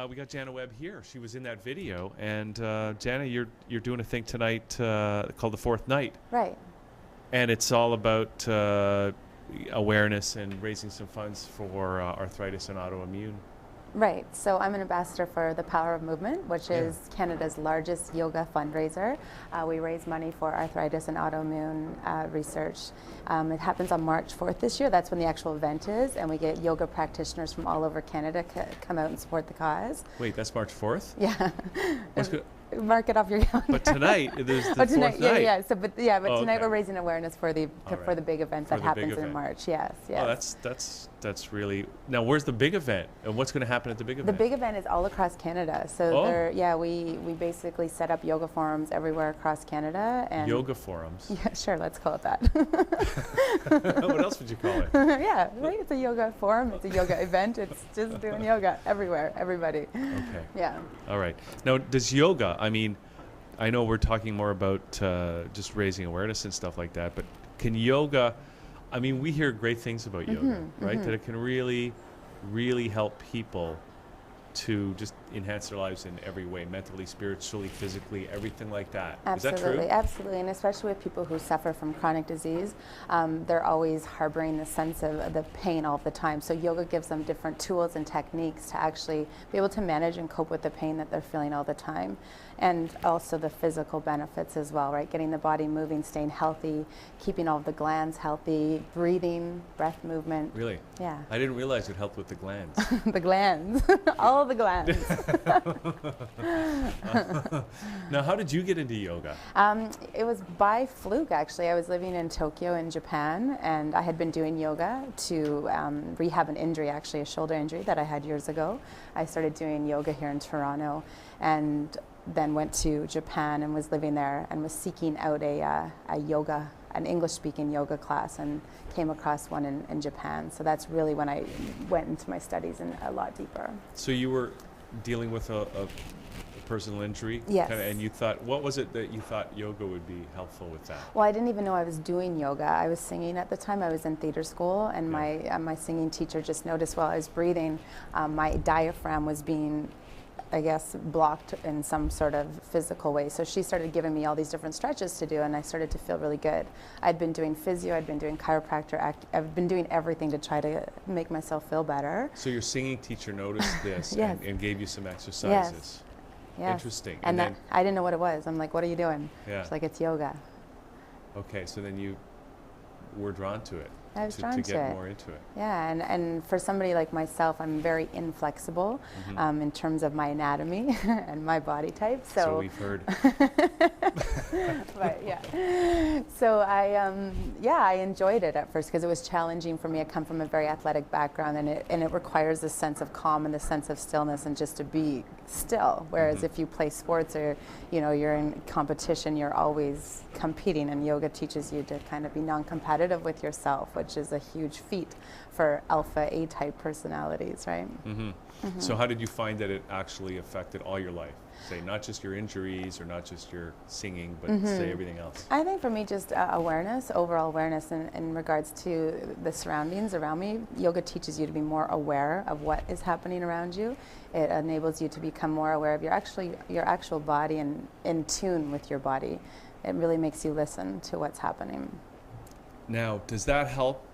we got Jana Webb here. She was in that video, and Jana, you're doing a thing tonight called the Fourth Night, Right. and it's all about awareness and raising some funds for arthritis and autoimmune. Right. So I'm an ambassador for the Power of Movement, which is Canada's largest yoga fundraiser. We raise money for arthritis and autoimmune research. It happens on March 4th this year. That's when the actual event is, and we get yoga practitioners from all over Canada come out and support the cause. Wait, that's March 4th? Yeah. What's good? Mark it off your calendar. But tonight there's the tonight, fourth night. Yeah. So, but tonight okay. we're raising awareness for the big event that happens in March. Yes. Yes. Oh, that's really. Now, where's the big event, and what's going to happen at the big event? The big event is all across Canada. So we basically set up yoga forums everywhere across Canada. And yoga forums. Yeah, sure. Let's call it that. What else would you call it? Yeah, right. It's a yoga forum. It's a yoga event. It's just doing yoga everywhere. Everybody. Okay. Yeah. All right. Now, does yoga? I mean, I know we're talking more about just raising awareness and stuff like that, but can yoga? I mean, we hear great things about yoga, right? That it can really, really help people to just enhance their lives in every way, mentally, spiritually, physically, everything like that. Absolutely, is that true? Absolutely, and especially with people who suffer from chronic disease, they're always harboring the sense of the pain all the time. So yoga gives them different tools and techniques to actually be able to manage and cope with the pain that they're feeling all the time. And also the physical benefits as well, right? Getting the body moving, staying healthy, keeping all of the glands healthy, breathing, breath movement. Really? Yeah. I didn't realize it helped with the glands. The glands, all the glands. Now, how did you get into yoga? It was by fluke, actually. I was living in Tokyo in Japan, and I had been doing yoga to rehab an injury, actually a shoulder injury that I had years ago. I started doing yoga here in Toronto, and then went to Japan and was living there and was seeking out an English-speaking yoga class, and came across one in Japan. So that's really when I went into my studies in a lot deeper. So you were dealing with a personal injury? Yes. And you thought, what was it that you thought yoga would be helpful with that? Well, I didn't even know I was doing yoga. I was singing at the time. I was in theater school, and my singing teacher just noticed while I was breathing, my diaphragm was being, I guess, blocked in some sort of physical way. So she started giving me all these different stretches to do, and I started to feel really good. I'd been doing physio, I'd been doing chiropractor, I've been doing everything to try to make myself feel better. So your singing teacher noticed this Yes. and gave you some exercises. Yes. Interesting. And then I didn't know what it was. I'm like, what are you doing? Yeah. She's like, it's yoga. Okay, so then you were drawn to it. I was drawn to to get it. more into it. Yeah, and for somebody like myself, I'm very inflexible in terms of my anatomy and my body type. So we've heard. But yeah, so I enjoyed it at first because it was challenging for me. I come from a very athletic background, and it requires a sense of calm and the sense of stillness and just to be still. Whereas if you play sports or you're in competition, you're always competing, and yoga teaches you to kind of be non-competitive with yourself, which is a huge feat for alpha A-type personalities, right? So how did you find that it actually affected all your life? Say, not just your injuries or not just your singing, but say everything else. I think for me, just awareness, overall awareness in regards to the surroundings around me. Yoga teaches you to be more aware of what is happening around you. It enables you to become more aware of your actual body and in tune with your body. It really makes you listen to what's happening. Now, does that help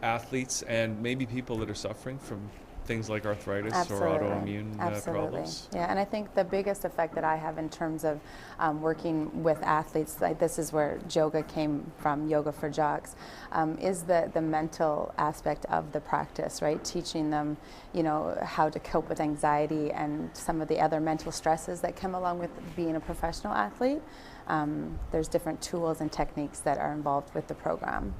athletes and maybe people that are suffering from things like arthritis or autoimmune problems? Yeah, and I think the biggest effect that I have in terms of working with athletes, like this is where Joga came from, Yoga for Jocks, is the mental aspect of the practice, right? Teaching them, how to cope with anxiety and some of the other mental stresses that come along with being a professional athlete. There's different tools and techniques that are involved with the program.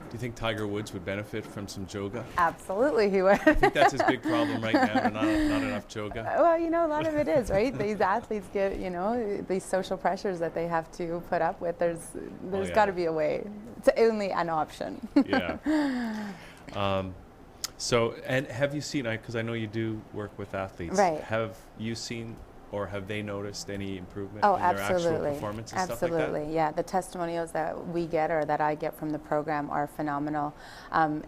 Do you think Tiger Woods would benefit from some Joga? Absolutely, he would. I think that's his big problem right now, not enough Joga. Well, a lot of it is, right? These athletes get, these social pressures that they have to put up with. There's got to be a way. It's only an option. Yeah. So, and have you seen, because I know you do work with athletes. Right. Have you seen or have they noticed any improvement Oh, in their actual absolutely. performance and Absolutely. stuff like that? Yeah, the testimonials that we get or that I get from the program are phenomenal.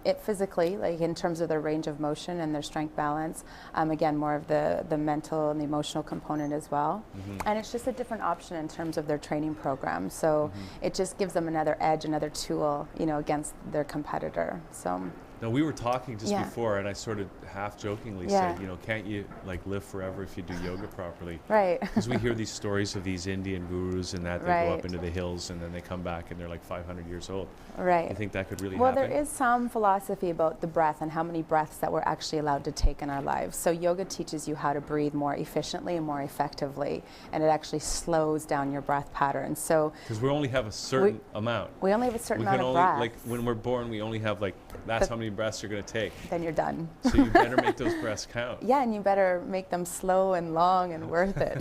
It physically, like in terms of their range of motion and their strength balance, again, more of the mental and the emotional component as well. And it's just a different option in terms of their training program. So it just gives them another edge, another tool, you know, against their competitor. So. Now, we were talking just before, and I sort of half jokingly said, you know, can't you like live forever if you do yoga properly? Right. Because we hear these stories of these Indian gurus and that they go up into the hills and then they come back and they're like 500 years old. Right. I think that could really Well, happen. there is some philosophy about the breath and how many breaths that we're actually allowed to take in our lives. So yoga teaches you how to breathe more efficiently and more effectively, and it actually slows down your breath patterns. So because we only have a certain amount. we only have a certain We amount can of only, breath. like when we're born, we only have like, that's how many breaths you're going to take. Then you're done. So you better make those breaths count. Yeah, and you better make them slow and long and worth it.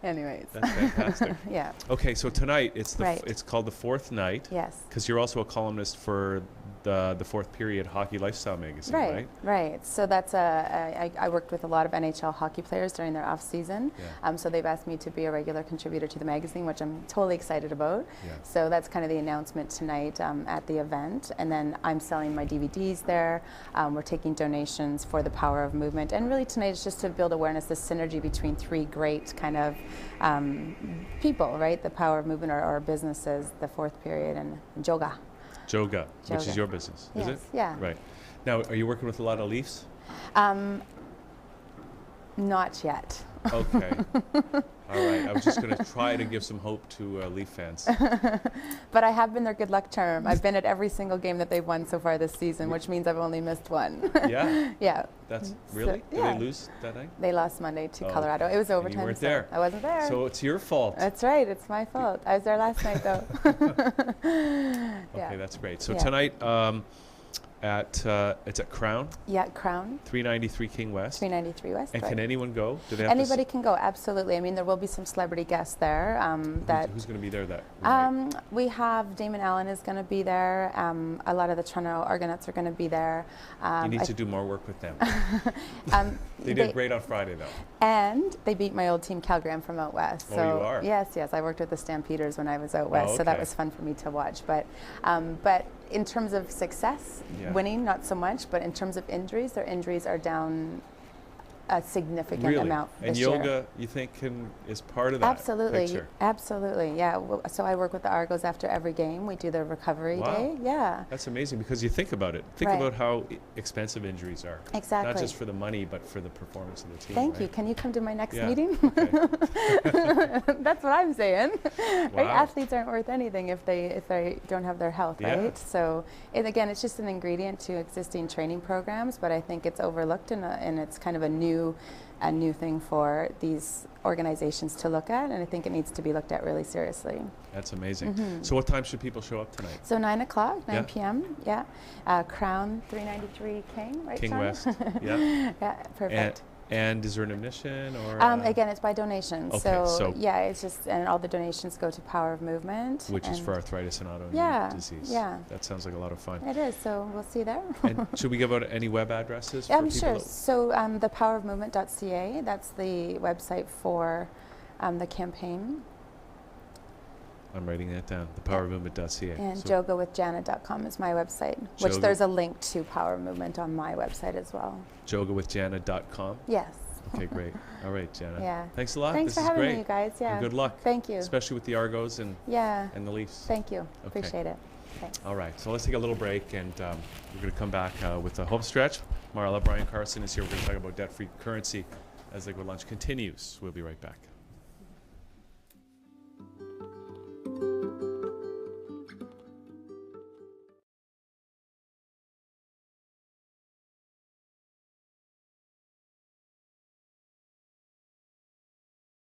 Anyways. That's fantastic. Yeah. Okay, so tonight it's the Right. it's called The Fourth Night. Yes. Because you're also a columnist for the Fourth Period Hockey Lifestyle magazine, right? Right. So that's I worked with a lot of NHL hockey players during their off season. Yeah. So they've asked me to be a regular contributor to the magazine, which I'm totally excited about. Yeah. So that's kind of the announcement tonight at the event. And then I'm selling my DVDs there. We're taking donations for the Power of Movement. And really tonight is just to build awareness, the synergy between three great kind of people, right? The Power of Movement or businesses, the Fourth Period and Joga. Joga, which is Joga. your business, is Yes, it? yeah. Right. Now, are you working with a lot of Leafs? Not yet. Okay. All right. I was just going to try to give some hope to Leaf fans. But I have been their good luck charm. I've been at every single game that they've won so far this season, which means I've only missed one. Yeah. Yeah. That's really? So, Did yeah. they lose that night? They lost Monday to Oh, Colorado. It was And overtime. you weren't so there. I wasn't there. So it's your fault. That's right. It's my fault. I was there last night, though. Okay, that's great. So Yeah. tonight it's at Crown, Yeah, Crown, 393 King West. 393 West. And right. can anyone go? Do they have Anybody can go, absolutely. I mean, there will be some celebrity guests there. who's going to be there that night? We have Damon Allen is going to be there. A lot of the Toronto Argonauts are going to be there. You need to do more work with them. They did they- great on Friday, though. And they beat my old team Calgary. I'm from out west. Oh, So you are? Yes. I worked with the Stampeders when I was out west, so that okay. was fun for me to watch. But in terms of success, Yeah. winning, not so much. But in terms of injuries, their injuries are down a significant Really? amount And this yoga, year. you think, is part of that Absolutely, picture? absolutely, yeah. So I work with the Argos after every game. We do their recovery Wow. day. Yeah, That's amazing because you think about it. Think Right. about how expensive injuries are. exactly. Not just for the money, but for the performance of the team. Thank you. right? Can you come to my next Yeah. meeting? Okay. That's what I'm saying. Right? Wow. Athletes aren't worth anything if they don't have their health, Yeah. right? So again, it's just an ingredient to existing training programs, but I think it's overlooked and it's kind of a new thing for these organizations to look at, and I think it needs to be looked at really seriously. That's amazing. Mm-hmm. So what time should people show up tonight? So 9 o'clock, 9 Yeah. p.m. Yeah, Crown 393 King, right? King Sean? West. Yeah. Yeah, perfect. And is there an admission or? Again, it's by donation. Okay, so so- yeah, it's just, and all the donations go to Power of Movement. which is and for arthritis and autoimmune Yeah, disease. yeah. That sounds like a lot of fun. It is, so we'll see you there. And should we give out any web addresses for I'm people? sure. that- So thepowerofmovement.ca, that's the website for the campaign. I'm writing that down. Thepowermovement.ca. And So jogawithjana.com is my website, which Joga- there's a link to Power of Movement on my website as well. jogawithjana.com. Yes. Okay, great. All right, Jana. Yeah. Thanks a lot. Thanks this for is having great. me, you guys. Yeah. And good luck. Thank you. Especially with the Argos and Yeah. the Leafs. Thank you. Okay. Appreciate it. Thanks. All right, so let's take a little break, and we're going to come back with the home stretch. Marla, Brian Carson is here. We're going to talk about debt-free currency as the Good Lunch continues. We'll be right back.